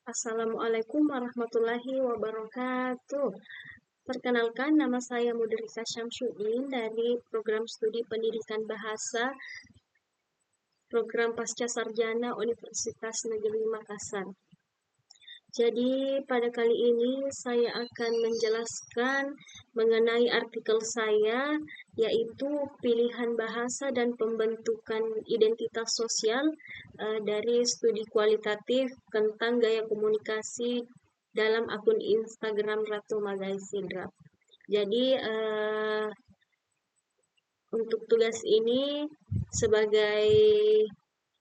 Assalamualaikum warahmatullahi wabarakatuh. Perkenalkan, nama saya Mudrika Syamsuddin dari Program Studi Pendidikan Bahasa Program Pasca Sarjana Universitas Negeri Makassar. Jadi pada kali ini saya akan menjelaskan mengenai artikel saya, yaitu pilihan bahasa dan pembentukan identitas sosial dari studi kualitatif tentang gaya komunikasi dalam akun Instagram Ratu Magai Sidrap. Jadi untuk tugas ini sebagai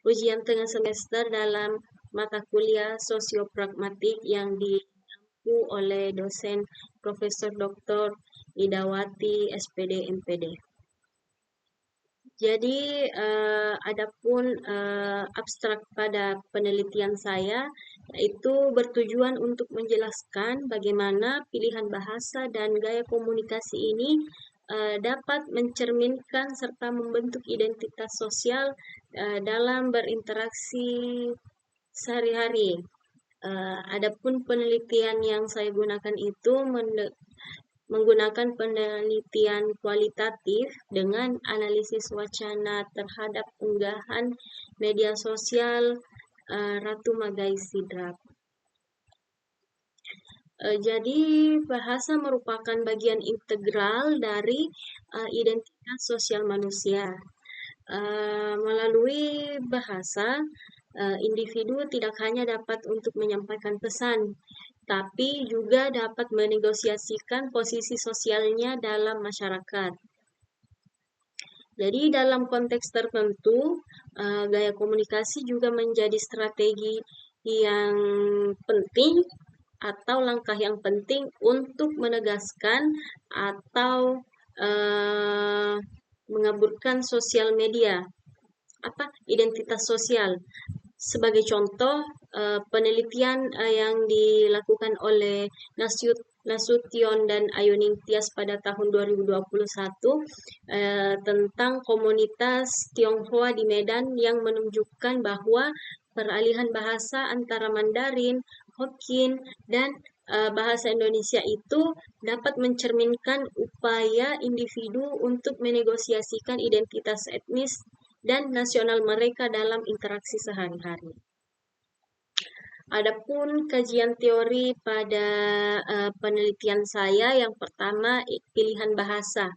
ujian tengah semester dalam mata kuliah sosiopragmatik yang diampu oleh dosen Profesor Dr. Idawati SPD MPD. Jadi adapun abstrak pada penelitian saya yaitu bertujuan untuk menjelaskan bagaimana pilihan bahasa dan gaya komunikasi ini dapat mencerminkan serta membentuk identitas sosial dalam berinteraksi sehari-hari. Adapun penelitian yang saya gunakan itu menggunakan penelitian kualitatif dengan analisis wacana terhadap unggahan media sosial Ratu Magai Sidrap. Jadi bahasa merupakan bagian integral dari identitas sosial manusia. Melalui bahasa, individu tidak hanya dapat untuk menyampaikan pesan, tapi juga dapat menegosiasikan posisi sosialnya dalam masyarakat. Jadi dalam konteks tertentu, gaya komunikasi juga menjadi strategi yang penting atau langkah yang penting untuk menegaskan atau mengaburkan sosial media, identitas sosial. Sebagai contoh, penelitian yang dilakukan oleh Nasution dan Ayuning Tias pada tahun 2021 tentang komunitas Tionghoa di Medan yang menunjukkan bahwa peralihan bahasa antara Mandarin, Hokkien, dan bahasa Indonesia itu dapat mencerminkan upaya individu untuk menegosiasikan identitas etnis dan nasional mereka dalam interaksi sehari-hari. Adapun kajian teori pada penelitian saya, yang pertama pilihan bahasa.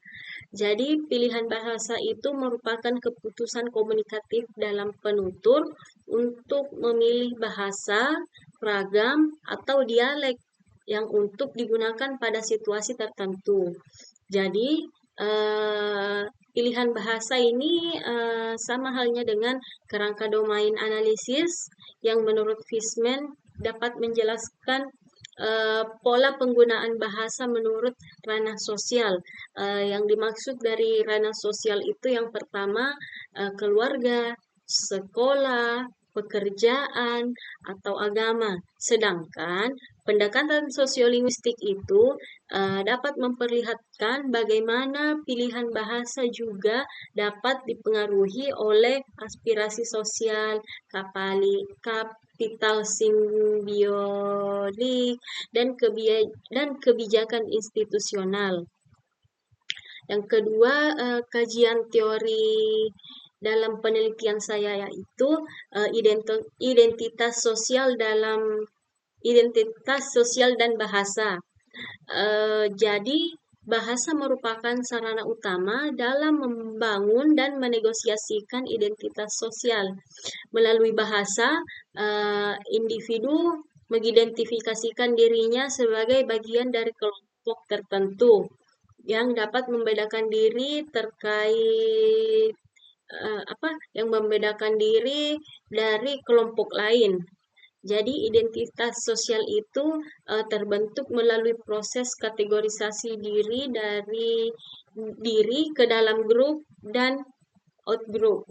Jadi pilihan bahasa itu merupakan keputusan komunikatif dalam penutur untuk memilih bahasa, ragam, atau dialek yang untuk digunakan pada situasi tertentu. Jadi pilihan bahasa ini sama halnya dengan kerangka domain analisis yang menurut Fishman dapat menjelaskan pola penggunaan bahasa menurut ranah sosial. Yang dimaksud dari ranah sosial itu yang pertama keluarga, sekolah, pekerjaan, atau agama. Sedangkan pendekatan sosiolinguistik itu dapat memperlihatkan bagaimana pilihan bahasa juga dapat dipengaruhi oleh aspirasi sosial, kapital simbiotik, dan kebijakan institusional. Yang kedua, kajian teori dalam penelitian saya yaitu identitas sosial dan bahasa. Jadi bahasa merupakan sarana utama dalam membangun dan menegosiasikan identitas sosial. Melalui bahasa, individu mengidentifikasikan dirinya sebagai bagian dari kelompok tertentu yang dapat membedakan diri dari kelompok lain. Jadi identitas sosial itu terbentuk melalui proses kategorisasi diri dari diri ke dalam grup dan outgroup.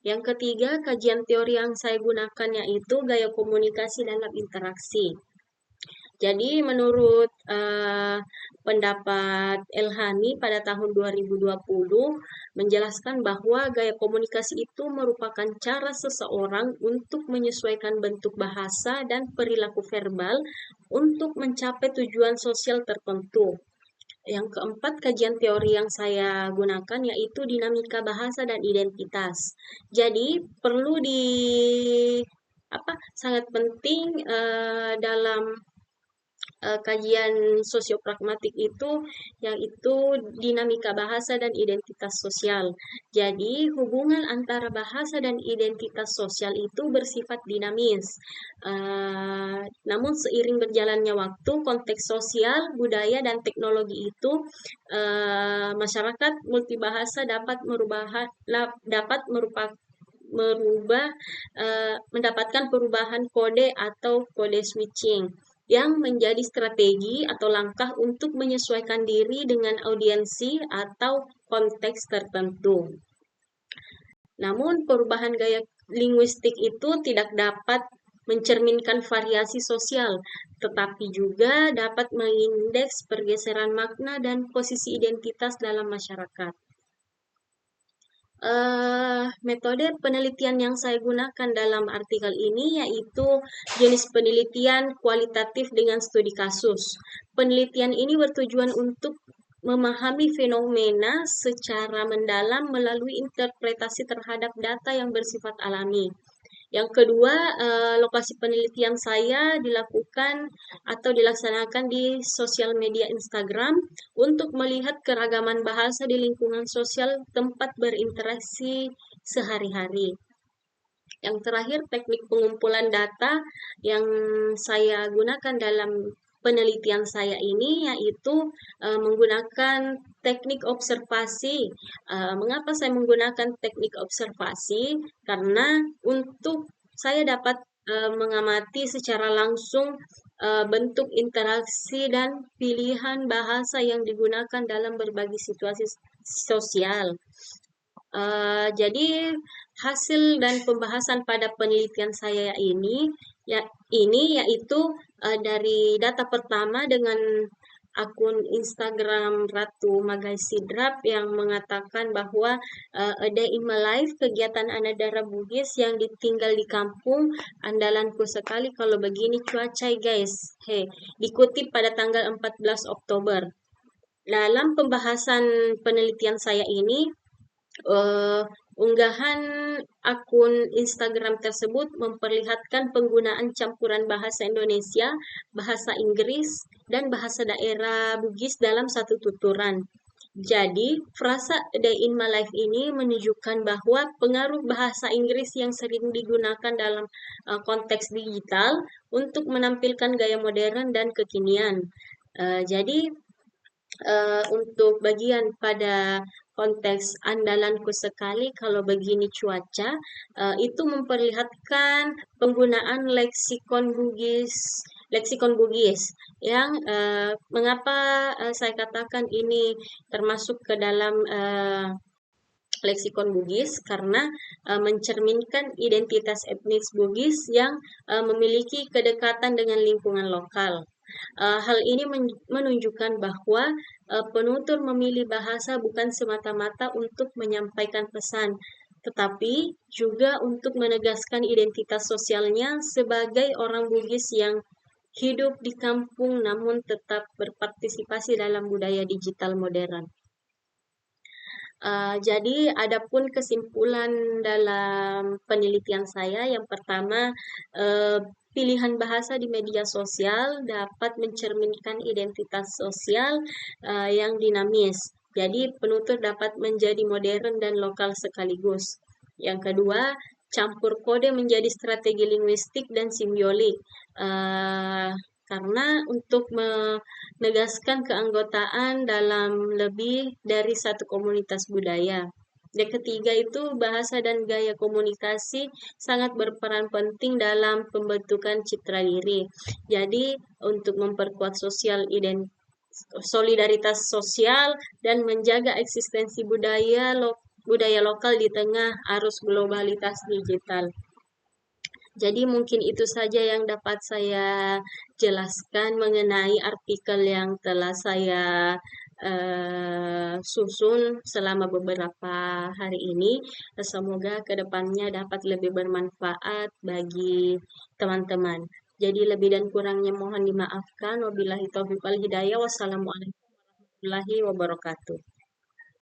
Yang ketiga, kajian teori yang saya gunakan yaitu gaya komunikasi dalam interaksi. Jadi menurut pendapat Elhani pada tahun 2020 menjelaskan bahwa gaya komunikasi itu merupakan cara seseorang untuk menyesuaikan bentuk bahasa dan perilaku verbal untuk mencapai tujuan sosial tertentu. Yang keempat, kajian teori yang saya gunakan yaitu dinamika bahasa dan identitas. Jadi perlu sangat penting dalam kajian sosiopragmatik itu yaitu dinamika bahasa dan identitas sosial. Jadi hubungan antara bahasa dan identitas sosial itu bersifat dinamis. Namun seiring berjalannya waktu, konteks sosial, budaya, dan teknologi itu masyarakat multibahasa dapat mendapatkan perubahan kode atau kode switching yang menjadi strategi atau langkah untuk menyesuaikan diri dengan audiensi atau konteks tertentu. Namun perubahan gaya linguistik itu tidak dapat mencerminkan variasi sosial, tetapi juga dapat mengindeks pergeseran makna dan posisi identitas dalam masyarakat. Metode penelitian yang saya gunakan dalam artikel ini yaitu jenis penelitian kualitatif dengan studi kasus. Penelitian ini bertujuan untuk memahami fenomena secara mendalam melalui interpretasi terhadap data yang bersifat alami. Yang kedua, lokasi penelitian saya dilaksanakan di sosial media Instagram untuk melihat keragaman bahasa di lingkungan sosial tempat berinteraksi sehari-hari. Yang terakhir, teknik pengumpulan data yang saya gunakan dalam penelitian saya ini yaitu menggunakan teknik observasi. Mengapa saya menggunakan teknik observasi? Karena untuk saya dapat mengamati secara langsung bentuk interaksi dan pilihan bahasa yang digunakan dalam berbagai situasi sosial. Jadi hasil dan pembahasan pada penelitian saya ini yaitu dari data pertama dengan akun Instagram Ratu Magai Sidrap yang mengatakan bahwa a day in my life, kegiatan Anadara Bugis yang ditinggal di kampung, andalanku sekali kalau begini cuaca guys. Dikutip pada tanggal 14 Oktober. Dalam pembahasan penelitian saya ini, unggahan akun Instagram tersebut memperlihatkan penggunaan campuran bahasa Indonesia, bahasa Inggris, dan bahasa daerah Bugis dalam satu tuturan. Jadi, frasa "a day in my life" ini menunjukkan bahwa pengaruh bahasa Inggris yang sering digunakan dalam konteks digital untuk menampilkan gaya modern dan kekinian. Jadi, untuk bagian pada konteks andalanku sekali kalau begini cuaca, itu memperlihatkan penggunaan leksikon Bugis yang mengapa saya katakan ini termasuk ke dalam leksikon Bugis karena mencerminkan identitas etnis Bugis yang memiliki kedekatan dengan lingkungan lokal. Hal ini menunjukkan bahwa penutur memilih bahasa bukan semata-mata untuk menyampaikan pesan, tetapi juga untuk menegaskan identitas sosialnya sebagai orang Bugis yang hidup di kampung namun tetap berpartisipasi dalam budaya digital modern. Jadi adapun kesimpulan dalam penelitian saya, yang pertama, pilihan bahasa di media sosial dapat mencerminkan identitas sosial yang dinamis. Jadi penutur dapat menjadi modern dan lokal sekaligus. Yang kedua, campur kode menjadi strategi linguistik dan simbiolik. Karena untuk menegaskan keanggotaan dalam lebih dari satu komunitas budaya. Yang ketiga itu bahasa dan gaya komunikasi sangat berperan penting dalam pembentukan citra diri. Jadi untuk memperkuat solidaritas sosial dan menjaga eksistensi budaya lokal di tengah arus globalitas digital. Jadi mungkin itu saja yang dapat saya jelaskan mengenai artikel yang telah saya susun selama beberapa hari ini. Semoga kedepannya dapat lebih bermanfaat bagi teman-teman. Jadi lebih dan kurangnya mohon dimaafkan. Wabillahi taufiq wal hidayah. Wassalamualaikum warahmatullahi wabarakatuh.